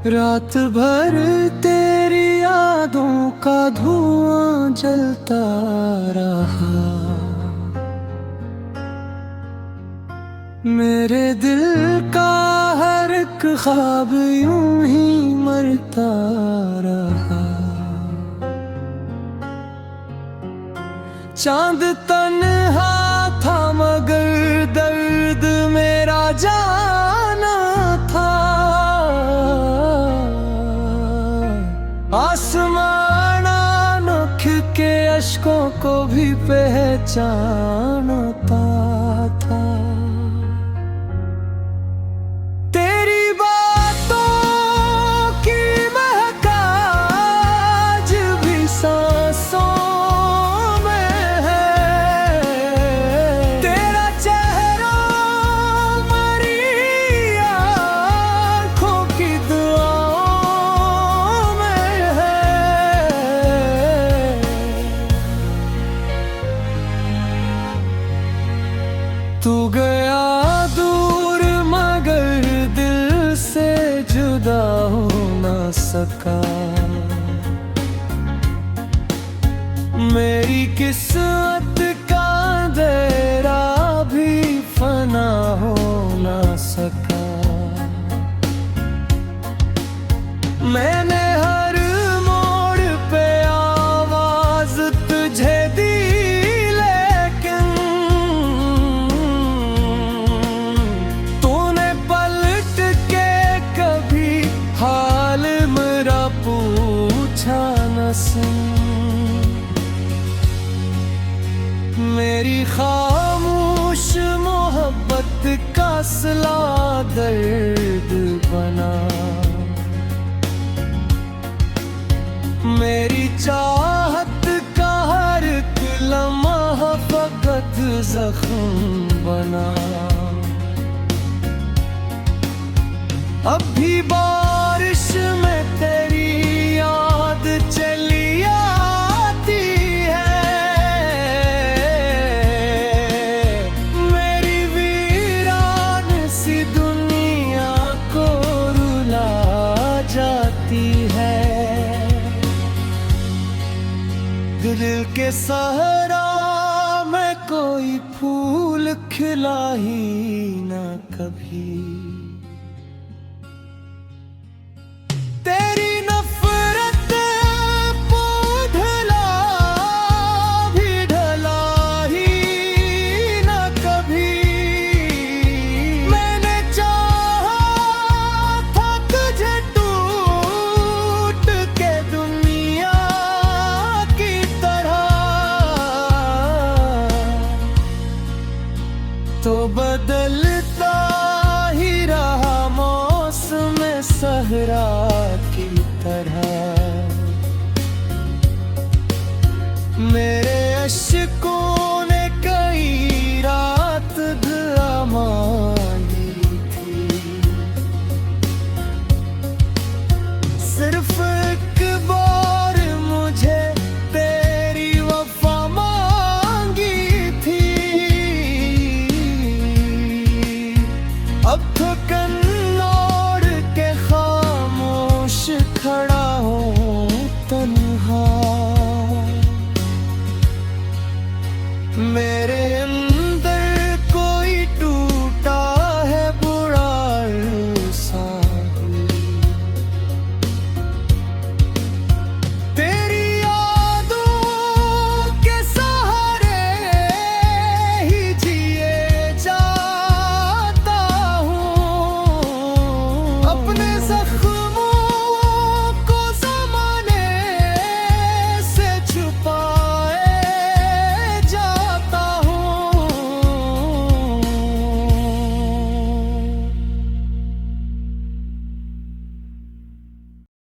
रात भर तेरी यादों का धुआं जलता रहा। मेरे दिल का हर एक ख्वाब यूं ही मरता रहा। चांद तन्हा था मगर दर्द मेरा जाना था। आसमान आँख के अश्कों को भी पहचानता था। तेरी बातों की महक आज भी सांसों में है। तेरा चेहरा मरी आँखों की दुआओं में है। तू गया दूर मगर दिल से जुदा हो ना सका। मेरी किस्मत का अंधेरा भी फना हो ना सका। मैंने हर मोड़ पे आवाज तुझे दी लेकिन तूने पलट के कभी हाल मेरा पूछा न सुन। मेरी खामोश मोहब्बत का सिला दर्द बना। मेरी चाहत का हर एक लम्हा फकत जख्म बना। अब भी बारिश में तेरी याद चली आती है। मेरी वीरान सी दुनिया को रुला जाती है। दिल के सहरा में कोई फूल खिला ही ना कभी। तेरी नफरत पोधला भी ढला ही ना कभी। मैंने चाहा था तुझे टूट के दुनिया की तरह। तो बदलता ही रहा मौसम सहरा की तरह। मेरे अश्कों